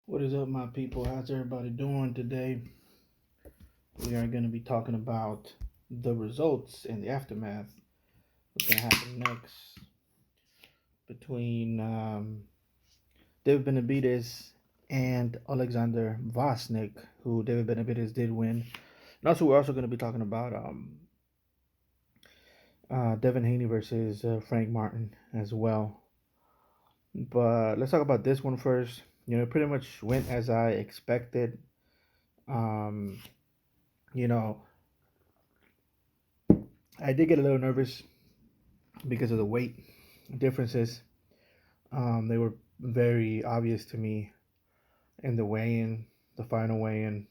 What is up, my people? How's everybody doing today? We are going to be talking about the results and the aftermath. What's going to happen next between David Benavidez and Alexander Vosnik, who David Benavidez did win. And also, we're also going to be talking about Devin Haney versus Frank Martin as well. But let's talk about this one first. It pretty much went as I expected. Um, you know, I did get a little nervous because of the weight differences. They were very obvious to me in the weigh-in, the final weigh-in,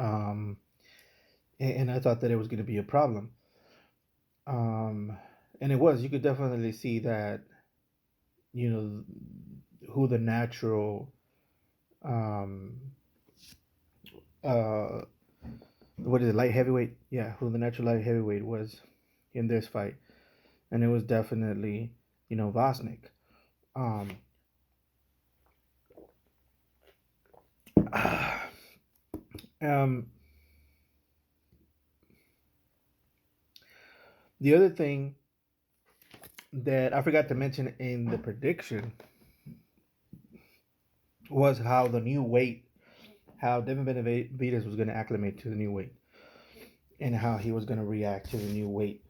um, and I thought that it was going to be a problem. Um, and it was. You could definitely see that you know who the natural um, uh, what is it, light heavyweight? Yeah, who the natural light heavyweight was in this fight, and it was definitely Vosnik. Um, um, the other thing that I forgot to mention in the prediction was how the new weight, how Devin Benavidez was going to acclimate to the new weight, and how he was going to react to the new weight.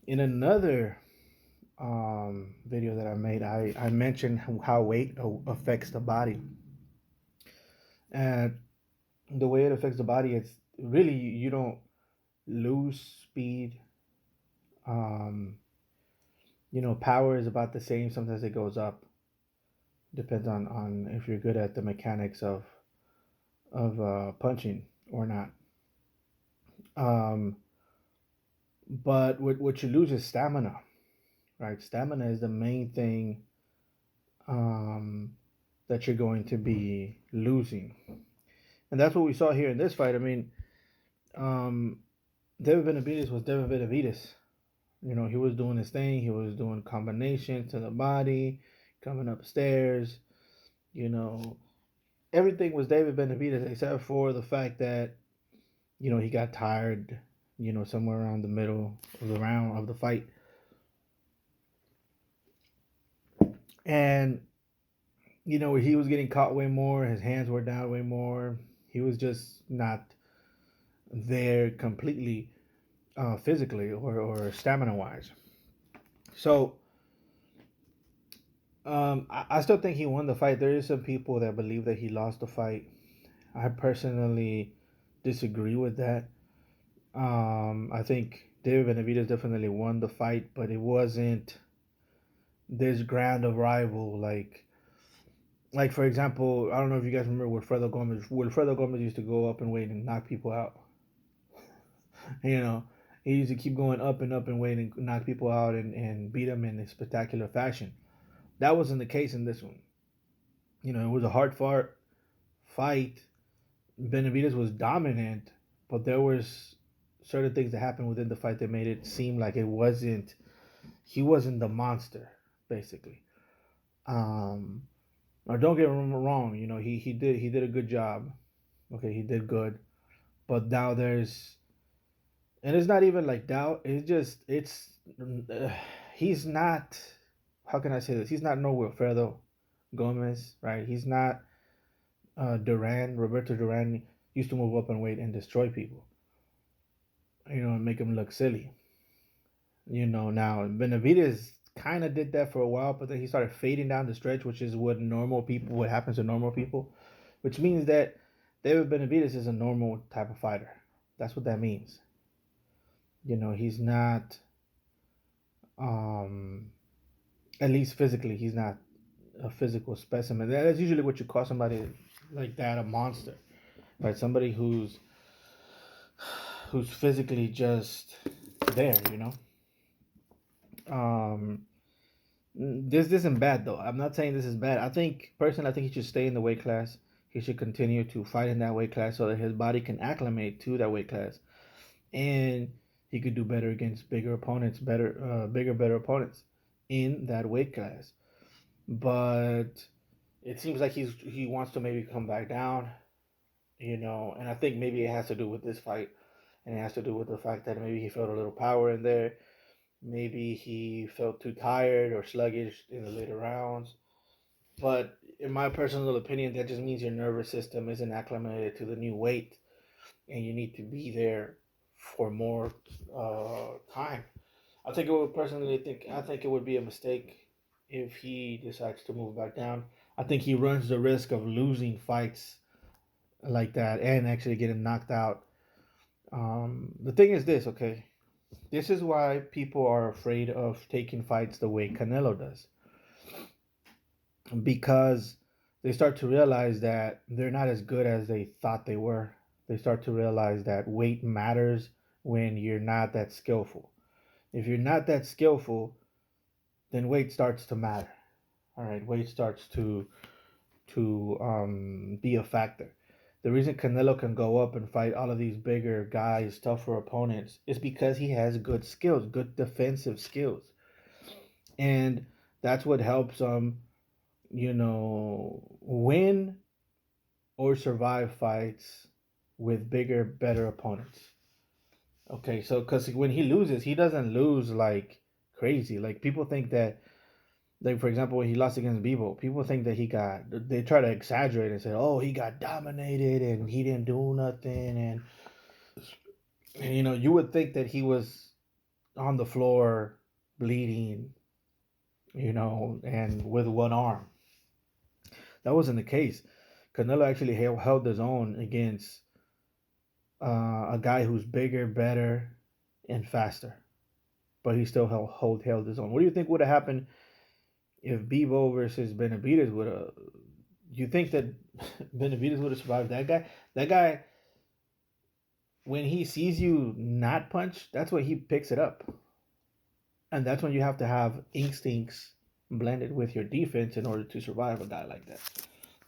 In another video that I made, I mentioned how weight affects the body, and the way it affects the body, it's really you don't lose speed. Um, power is about the same. Sometimes it goes up. Depends on if you're good at the mechanics of punching or not. Um, but what you lose is stamina, right? Stamina is the main thing um, that you're going to be losing, and that's what we saw here in this fight. I mean, um, David Benavidez was David Benavidez. He was doing his thing. He was doing combinations to the body, coming upstairs. You know, everything was David Benavidez except for the fact that he got tired. Somewhere around the middle of the round of the fight, and he was getting caught way more. His hands were down way more. He was just not there completely physically or stamina wise. So I still think he won the fight. There is some people that believe that he lost the fight. I personally disagree with that. I think David Benavidez definitely won the fight, but it wasn't this grand of rival like for example, I don't know if you guys remember Wilfredo Gomez. Wilfredo Gomez used to go up and weight and knock people out. you know, he used to keep going up and up and weight and knock people out and beat them in a spectacular fashion. That wasn't the case in this one. It was a hard fought fight. Benavidez was dominant, but there was certain things that happened within the fight that made it seem like it wasn't. He wasn't the monster, basically. Um, now don't get me wrong. He did a good job. Okay, he did good. But now there's, and it's not even like doubt. It's just uh, he's not. How can I say this? He's not no Wilfredo Gomez, right? He's not Duran. Roberto Duran used to move up and weight and destroy people. And make him look silly. Now Benavidez kind of did that for a while, but then he started fading down the stretch, which is what happens to normal people, which means that David Benavidez is a normal type of fighter. That's what that means. He's not, um, at least physically, he's not a physical specimen. That's usually what you call somebody like that, a monster, right? Somebody who's physically just there. Um, this isn't bad though. I'm not saying this is bad. I think he should stay in the weight class. He should continue to fight in that weight class so that his body can acclimate to that weight class, and he could do better against bigger opponents, better opponents in that weight class. But it seems like he wants to maybe come back down, and I think maybe it has to do with this fight, and it has to do with the fact that maybe he felt a little power in there. Maybe he felt too tired or sluggish in the later rounds. But in my personal opinion, that just means your nervous system isn't acclimated to the new weight, and you need to be there for more time. I think it would be a mistake if he decides to move back down. I think he runs the risk of losing fights like that and actually getting knocked out. The thing is this, okay? This is why people are afraid of taking fights the way Canelo does, because they start to realize that they're not as good as they thought they were. They start to realize that weight matters when you're not that skillful. If you're not that skillful, then weight starts to matter. All right, weight starts to be a factor. The reason Canelo can go up and fight all of these bigger guys, tougher opponents, is because he has good skills, good defensive skills, and that's what helps him, win or survive fights with bigger, better opponents. Okay, so because when he loses, he doesn't lose like crazy. Like people think that, like for example, when he lost against Bebo, people think that they try to exaggerate and say, oh, he got dominated and he didn't do nothing, and you would think that he was on the floor bleeding, and with one arm. That wasn't the case. Canelo actually held his own against a guy who's bigger, better, and faster, but he still held his own. What do you think would have happened if Bebo versus Benavidez would have? You think that Benavidez would have survived that guy? That guy, when he sees you not punch, that's when he picks it up, and that's when you have to have instincts blended with your defense in order to survive a guy like that,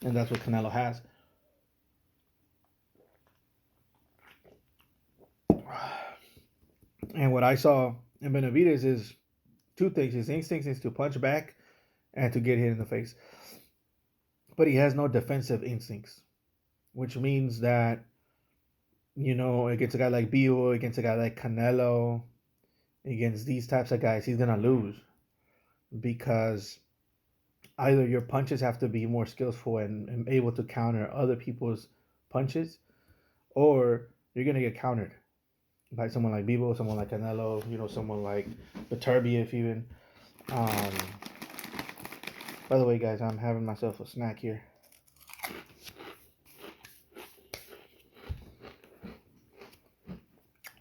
and that's what Canelo has. And what I saw in Benavidez is two things: his instincts is to punch back and to get hit in the face, but he has no defensive instincts, which means that against a guy like Bio, against a guy like Canelo, against these types of guys, he's gonna lose because either your punches have to be more skillful and able to counter other people's punches, or you're gonna get countered by someone like Bibo, someone like Canelo, someone like Beterbiev even. Um, by the way, guys, I'm having myself a snack here.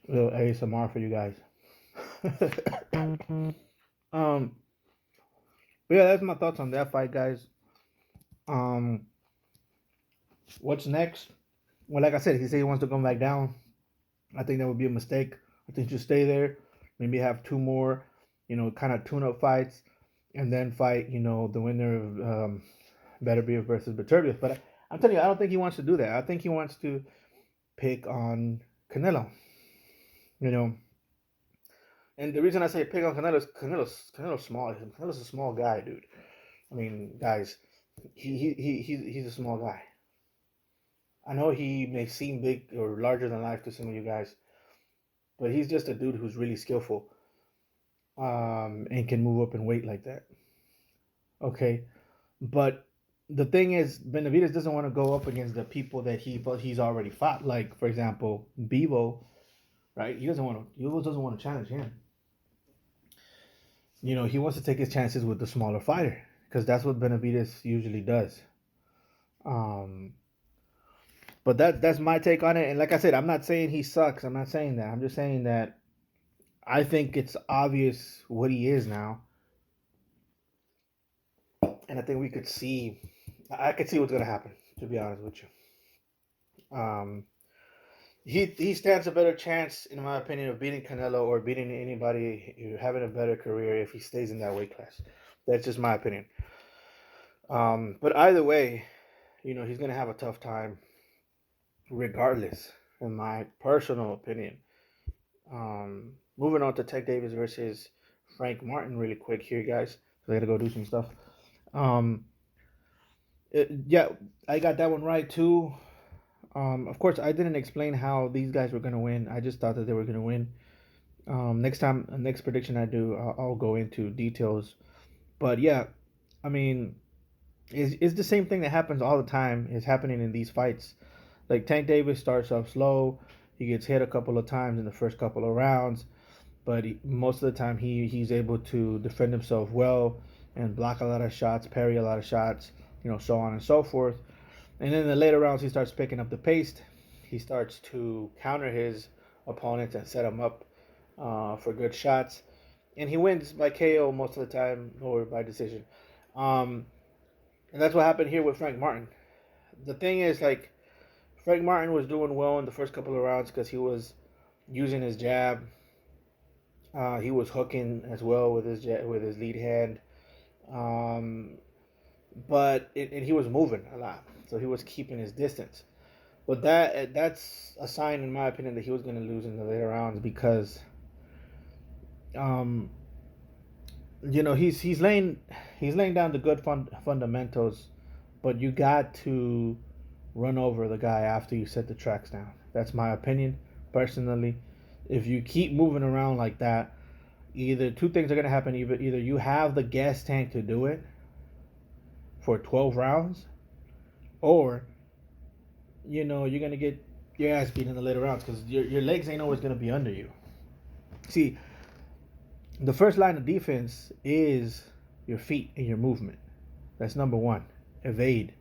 A little ASMR for you guys. um, but yeah, that's my thoughts on that fight, guys. Um, what's next? Well, like I said, if he says he wants to come back down, I think that would be a mistake. I think you stay there, maybe have two more, kind of tune-up fights, and then fight, the winner of Beterbiev versus Beterbiev. But I'm telling you, I don't think he wants to do that. I think he wants to pick on Canelo, you know. And the reason I say pick on Canelo is Canelo's small. Canelo's a small guy, dude. I mean, guys, he's a small guy. I know he may seem big or larger than life to some of you guys, but he's just a dude who's really skillful, and can move up in weight like that. Okay, but the thing is, Benavidez doesn't want to go up against the people that he's already fought. Like for example, Bebo, right? He doesn't want to challenge him. He wants to take his chances with the smaller fighter because that's what Benavidez usually does. Um, but that's my take on it. And like I said, I'm not saying he sucks. I'm not saying that. I'm just saying that I think it's obvious what he is now, and I think we could see. I could see what's gonna happen. To be honest with you, he stands a better chance, in my opinion, of beating Canelo or beating anybody, having a better career if he stays in that weight class. That's just my opinion. But either way, he's gonna have a tough time, regardless. In my personal opinion. Moving on to Tech Davis versus Frank Martin, really quick here, guys. I gotta go do some stuff. Um, Yeah, I got that one right too. Of course, I didn't explain how these guys were gonna win. I just thought that they were gonna win. Next time, next prediction I do, I'll go into details. But yeah, I mean, it's the same thing that happens all the time. Is happening in these fights. Like Tank Davis starts off slow. He gets hit a couple of times in the first couple of rounds, but most of the time he's able to defend himself well and block a lot of shots, parry a lot of shots, so on and so forth. And then in the later rounds, he starts picking up the pace. He starts to counter his opponents and set them up for good shots. And he wins by KO most of the time or by decision. Um, and that's what happened here with Frank Martin. The thing is, like, Frank Martin was doing well in the first couple of rounds because he was using his jab. He was hooking as well with his lead hand. Um, and he was moving a lot, so he was keeping his distance. But that's a sign, in my opinion, that he was going to lose in the later rounds because, um, he's laying down the good fundamentals, but you got to run over the guy after you set the tracks down. That's my opinion, personally. If you keep moving around like that, either two things are going to happen. Either you have the gas tank to do it for 12 rounds, or you're gonna get your ass beat in the later rounds because your legs ain't always gonna be under you. See, the first line of defense is your feet and your movement. That's number one. Evade,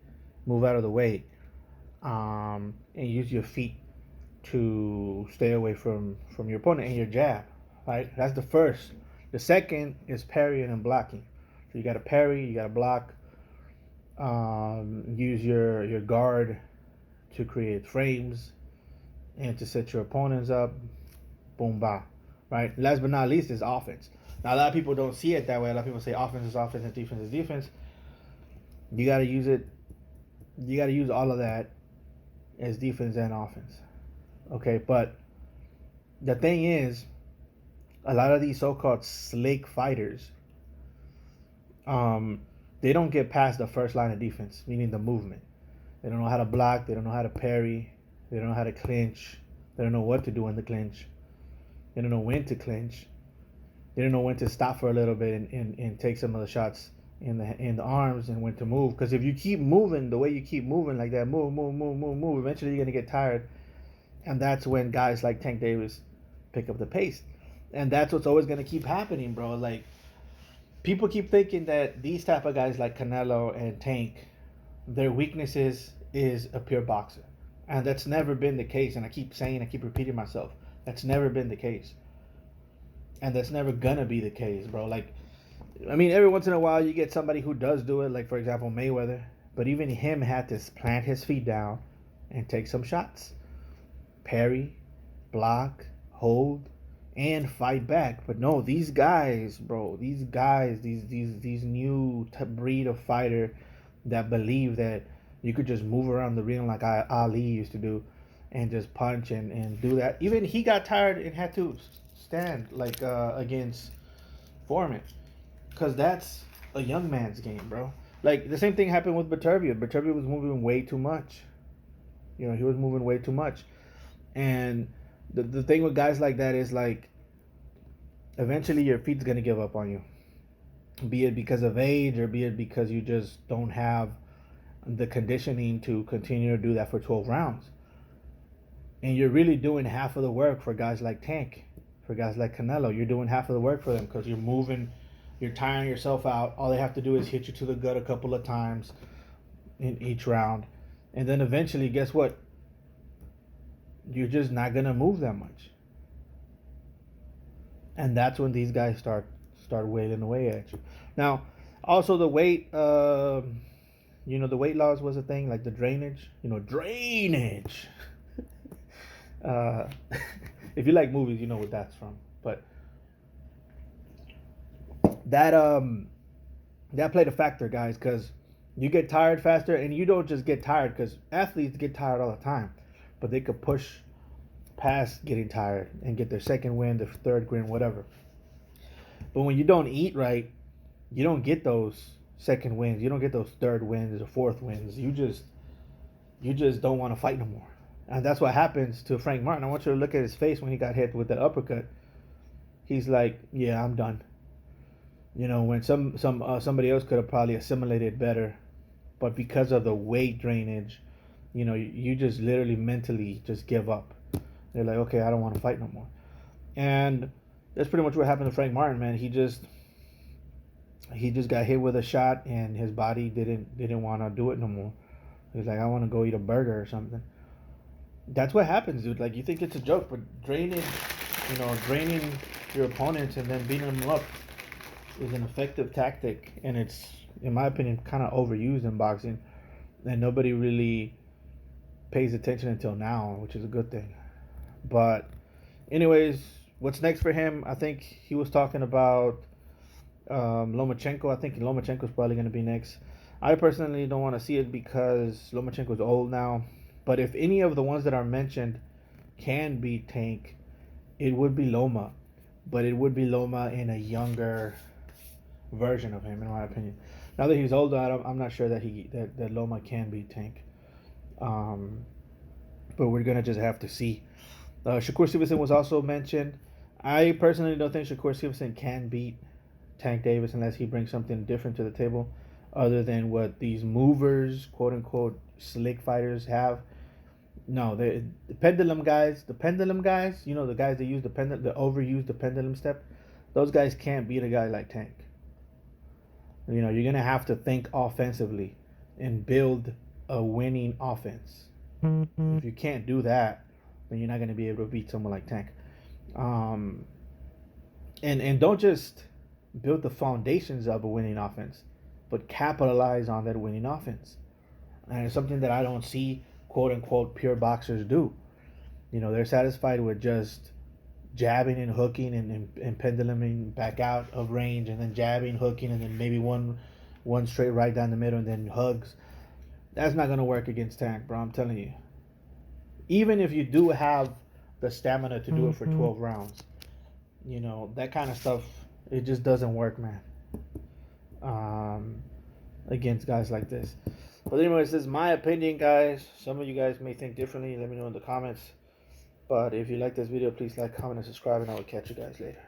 move out of the way, and use your feet to stay away from your opponent and your jab. Right, that's the first. The second is parrying and blocking. So you got to parry, you got to block. Use your guard to create frames and to set your opponents up. Boom, ba. Right. Last but not least is offense. Now a lot of people don't see it that way. A lot of people say offense is offense and defense is defense. You got to use it. You got to use all of that as defense and offense. Okay, but the thing is, a lot of these so-called slick fighters, they don't get past the first line of defense, meaning the movement. They don't know how to block. They don't know how to parry. They don't know how to clinch. They don't know what to do in the clinch. They don't know when to clinch. They don't know when to stop for a little bit and take some of the shots in the arms and when to move. Because if you keep moving the way you keep moving like that, move, eventually you're going to get tired. And that's when guys like Tank Davis pick up the pace. And that's what's always going to keep happening, bro. Like, people keep thinking that these type of guys like Canelo and Tank, their weaknesses is a pure boxer. And that's never been the case. And I keep repeating myself. That's never been the case. And that's never gonna be the case, bro. Like, I mean, every once in a while you get somebody who does do it, like for example Mayweather. But even him had to plant his feet down and take some shots. Parry, block, hold, and fight back. But no, these guys, bro, these new breed of fighter that believe that you could just move around the ring like Ali used to do and just punch and do that. Even he got tired and had to stand like against Foreman because that's a young man's game, bro. Like the same thing happened with Beterbiev. Beterbiev was moving way too much. He was moving way too much. And the thing with guys like that is like eventually your feet's gonna give up on you. Be it because of age or be it because you just don't have the conditioning to continue to do that for 12 rounds. And you're really doing half of the work for guys like Tank, for guys like Canelo. You're doing half of the work for them because you're moving, you're tiring yourself out. All they have to do is hit you to the gut a couple of times in each round. And then eventually, guess what? You're just not going to move that much. And that's when these guys start wailing away at you. Now, also the weight, the weight loss was a thing, like the drainage. Drainage. If you like movies, you know what that's from. But that played a factor, guys, because you get tired faster, and you don't just get tired because athletes get tired all the time, but they could push past getting tired and get their second win, their third win, whatever. But when you don't eat right, you don't get those second wins. You don't get those third wins or fourth wins. You just don't want to fight no more. And that's what happens to Frank Martin. I want you to look at his face when he got hit with that uppercut. He's like, yeah, I'm done. When somebody else could have probably assimilated better, but because of the weight drainage, you just literally mentally just give up. They're like, okay, I don't want to fight no more. And that's pretty much what happened to Frank Martin, man. He just got hit with a shot, and his body didn't want to do it no more. He's like, I want to go eat a burger or something. That's what happens, dude. Like, you think it's a joke, but draining your opponents and then beating them up is an effective tactic, and it's, in my opinion, kind of overused in boxing, and nobody really pays attention until now, which is a good thing. But, anyways, what's next for him? I think he was talking about Lomachenko. I think Lomachenko is probably going to be next. I personally don't want to see it because Lomachenko's old now. But if any of the ones that are mentioned can beat Tank, it would be Loma. But it would be Loma in a younger version of him, in my opinion. Now that he's older, I'm not sure that Loma can beat Tank. But we're gonna just have to see. Shakur Stevenson was also mentioned. I personally don't think Shakur Stevenson can beat Tank Davis unless he brings something different to the table, other than what these movers, quote unquote, slick fighters have. No, the pendulum guys, the guys that use the overuse the pendulum step. Those guys can't beat a guy like Tank. You're gonna have to think offensively and build a winning offense. If you can't do that, then you're not gonna be able to beat someone like Tank. And don't just build the foundations of a winning offense, but capitalize on that winning offense. And it's something that I don't see quote unquote pure boxers do. They're satisfied with just jabbing and hooking and penduluming back out of range, and then jabbing, hooking, and then maybe one straight right down the middle and then hugs. That's not gonna work against Tank, bro. I'm telling you. Even if you do have the stamina to do it for 12 rounds, that kind of stuff, it just doesn't work, man. Against guys like this. But anyways, this is my opinion, guys. Some of you guys may think differently. Let me know in the comments. But if you like this video, please like, comment, and subscribe, and I will catch you guys later.